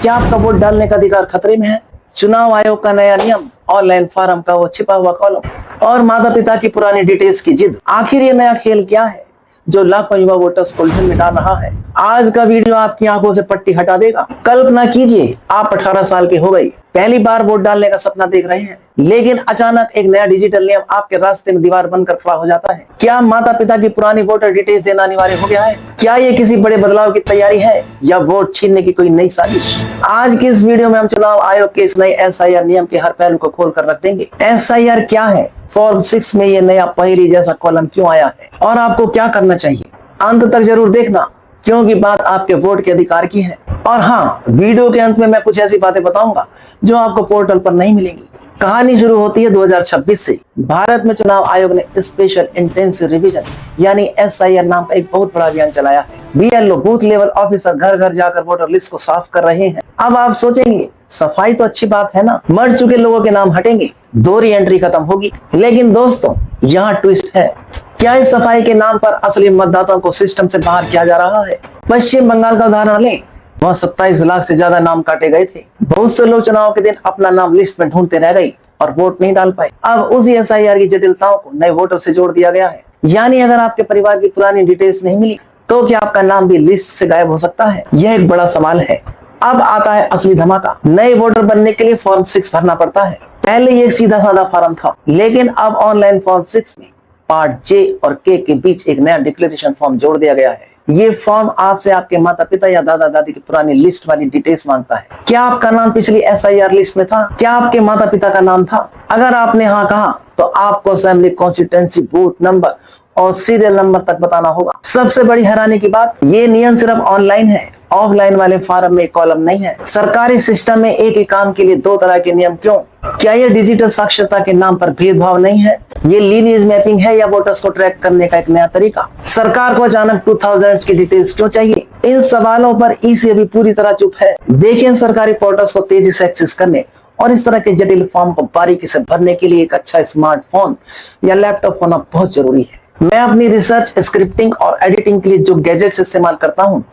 क्या आपका वोट डालने का अधिकार खतरे में है? चुनाव आयोग का नया नियम, ऑनलाइन फॉर्म का वो छिपा हुआ कॉलम और माता पिता की पुरानी डिटेल्स की जिद। आखिर ये नया खेल क्या है जो लाखों युवा वोटर्स को उलझन में डाल रहा है? आज का वीडियो आपकी आंखों से पट्टी हटा देगा। कल्पना कीजिए आप 18 साल के हो गई, पहली बार वोट डालने का सपना देख रहे हैं, लेकिन अचानक एक नया डिजिटल नियम आपके रास्ते में दीवार बनकर खड़ा हो जाता है। क्या माता पिता की पुरानी वोटर डिटेल्स देना अनिवार्य हो गया है? क्या ये किसी बड़े बदलाव की तैयारी है या वोट छीनने की कोई नई साजिश? आज की इस वीडियो में हम चुनाव आयोग के इस नए SIR नियम के हर पहलू को खोल कर रख देंगे। SIR क्या है, फॉर्म 6 में ये नया पहेली जैसा कॉलम क्यों आया है और आपको क्या करना चाहिए? अंत तक जरूर देखना, क्योंकि बात आपके वोट के अधिकार की है। और हाँ, वीडियो के अंत में मैं कुछ ऐसी बातें बताऊंगा जो आपको पोर्टल पर नहीं मिलेंगी। कहानी शुरू होती है 2026 से। भारत में चुनाव आयोग ने स्पेशल इंटेंसिव रिवीजन यानी SIR नाम का एक बहुत बड़ा अभियान चलाया है। BLO बूथ लेवल ऑफिसर घर घर जाकर वोटर लिस्ट को साफ कर रहे हैं। अब आप सोचेंगे सफाई तो अच्छी बात है ना, मर चुके लोगों के नाम हटेंगे, दोहरी एंट्री खत्म होगी। लेकिन दोस्तों, यहाँ ट्विस्ट है। क्या इस सफाई के नाम पर असली मतदाताओं को सिस्टम से बाहर किया जा रहा है? पश्चिम बंगाल का उदाहरण लें, वहाँ 27 लाख से ज्यादा नाम काटे गए थे। बहुत से लोग चुनाव के दिन अपना नाम लिस्ट में ढूंढते रह गए और वोट नहीं डाल पाए। अब उसी SIR की जटिलताओं को नए वोटर से जोड़ दिया गया है। यानी अगर आपके परिवार की पुरानी डिटेल्स नहीं मिली तो क्या आपका नाम भी लिस्ट से गायब हो सकता है? यह एक बड़ा सवाल है। अब आता है असली धमाका। नए वोटर बनने के लिए फॉर्म 6 भरना पड़ता है। पहले ये एक सीधा साधा फॉर्म था, लेकिन अब ऑनलाइन फॉर्म 6 में पार्ट J और K के बीच एक नया डिक्लेरेशन फॉर्म जोड़ दिया गया है। ये फॉर्म आपसे आपके माता पिता या दादा दादी की पुरानी लिस्ट वाली डिटेल्स मांगता है। क्या आपका नाम पिछली SIR लिस्ट में था? क्या आपके माता पिता का नाम था? अगर आपने हाँ कहा तो आपको असेंबली, कॉन्स्टिट्यूएंसी, बूथ नंबर और सीरियल नंबर तक बताना होगा। सबसे बड़ी हैरानी की बात, ये नियम सिर्फ ऑनलाइन है, ऑफलाइन वाले फॉर्म में कॉलम नहीं है। सरकारी सिस्टम में एक ही काम के लिए दो तरह के नियम क्यों? क्या ये डिजिटल साक्षरता के नाम पर भेदभाव नहीं है? ये लीनिएज मैपिंग है या वोटर्स को ट्रैक करने का एक नया तरीका? सरकार को अचानक 2000 की डिटेल्स क्यों चाहिए? इन सवालों पर EC अभी पूरी तरह चुप है। देखिए, सरकारी पोर्टल्स को तेजी से एक्सेस करने और इस तरह के जटिल फॉर्म को बारीकी से भरने के लिए एक अच्छा स्मार्टफोन या लैपटॉप होना बहुत जरूरी है। मैं अपनी रिसर्च, स्क्रिप्टिंग और एडिटिंग के लिए जो गैजेट्स इस्तेमाल करता हूँ,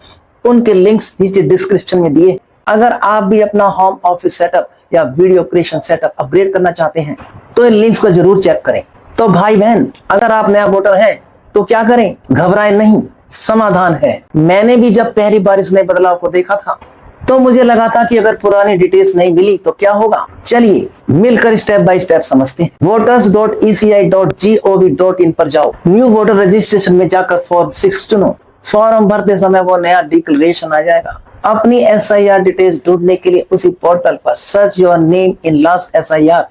उनके लिंक्स नीचे डिस्क्रिप्शन में दिए। अगर आप भी अपना होम ऑफिस सेटअप या वीडियो क्रिएशन सेटअप अपग्रेड करना चाहते हैं तो इन लिंक्स को जरूर चेक करें। तो भाई बहन, अगर आप नया वोटर हैं तो क्या करें? घबराएं नहीं, समाधान है। मैंने भी जब पहली बार इस नए बदलाव को देखा था तो मुझे लगा था कि अगर पुरानी डिटेल्स नहीं मिली तो क्या होगा। चलिए मिलकर स्टेप बाय स्टेप समझते हैं। voters.eci.gov.in पर जाओ, न्यू वोटर रजिस्ट्रेशन में जाकर फॉर्म 6 चुनो। फॉर्म भरते समय वो नया डिक्लेरेशन आ जाएगा। अपनी SIR डिटेल्स ढूंढने के लिए उसी पोर्टल पर search your name in last SIR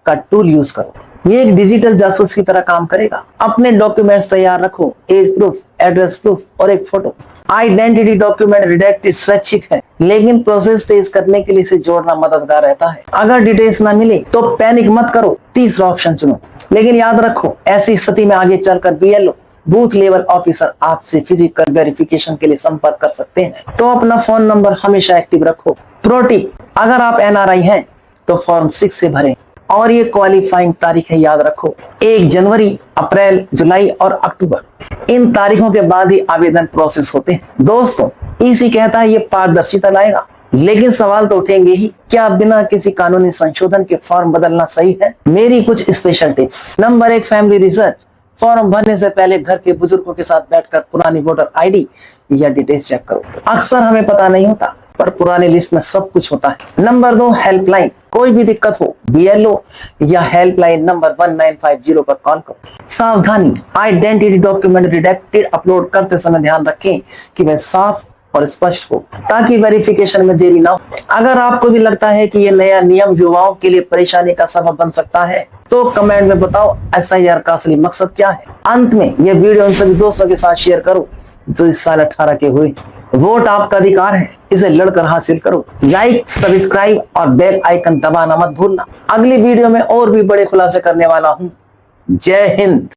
का टूल यूज करो। ये एक डिजिटल जासूस की तरह काम करेगा। अपने डॉक्यूमेंट्स तैयार रखो, एज प्रूफ, एड्रेस प्रूफ और एक फोटो। आइडेंटिटी डॉक्यूमेंट रिडेक्टेड स्वैच्छिक है, लेकिन प्रोसेस तेज करने के लिए इसे जोड़ना मददगार रहता है। अगर डिटेल्स ना मिले तो पैनिक मत करो, तीसरा ऑप्शन चुनो। लेकिन याद रखो, ऐसी स्थिति में आगे चलकर BLO बूथ लेवल ऑफिसर आपसे फिजिकल वेरिफिकेशन के लिए संपर्क कर सकते हैं। तो अपना फोन नंबर हमेशा एक्टिव रखो। प्रो टिप, अगर आप NRI हैं तो फॉर्म 6 से भरें और ये क्वालिफाइंग तारीख है, याद रखो, 1 जनवरी, अप्रैल, जुलाई और अक्टूबर। इन तारीखों के बाद ही आवेदन प्रोसेस होते हैं। दोस्तों, EC कहता है ये पारदर्शिता लाएगा, लेकिन सवाल तो उठेंगे ही। क्या बिना किसी कानूनी संशोधन के फॉर्म बदलना सही है? मेरी कुछ special tips. Number 1, family research. Form भरने से पहले घर के बुजुर्गों के साथ बैठकर पुरानी वोटर ID या डिटेल्स चेक करो। अक्सर हमें पता नहीं होता, पर पुरानी लिस्ट में सब कुछ होता है। Number 2, helpline. कोई भी दिक्कत हो BLO या हेल्पलाइन नंबर 1950 पर कॉल करो। सावधानी, आइडेंटिटी डॉक्यूमेंट रिडेक्टेड अपलोड करते समय ध्यान रखें कि वह साफ और स्पष्ट हो, ताकि वेरिफिकेशन में देरी ना हो। अगर आपको भी लगता है कि ये नया नियम युवाओं के लिए परेशानी का सबब बन सकता है तो कमेंट में बताओ SIR का असली मकसद क्या है। अंत में ये वीडियो उन सभी दोस्तों के साथ शेयर करो जो इस साल 18 के हुए। वोट आपका अधिकार है, इसे लड़कर हासिल करो। लाइक, सब्सक्राइब और बेल आइकन दबाना मत भूलना। अगली वीडियो में और भी बड़े खुलासे करने वाला हूँ। जय हिंद।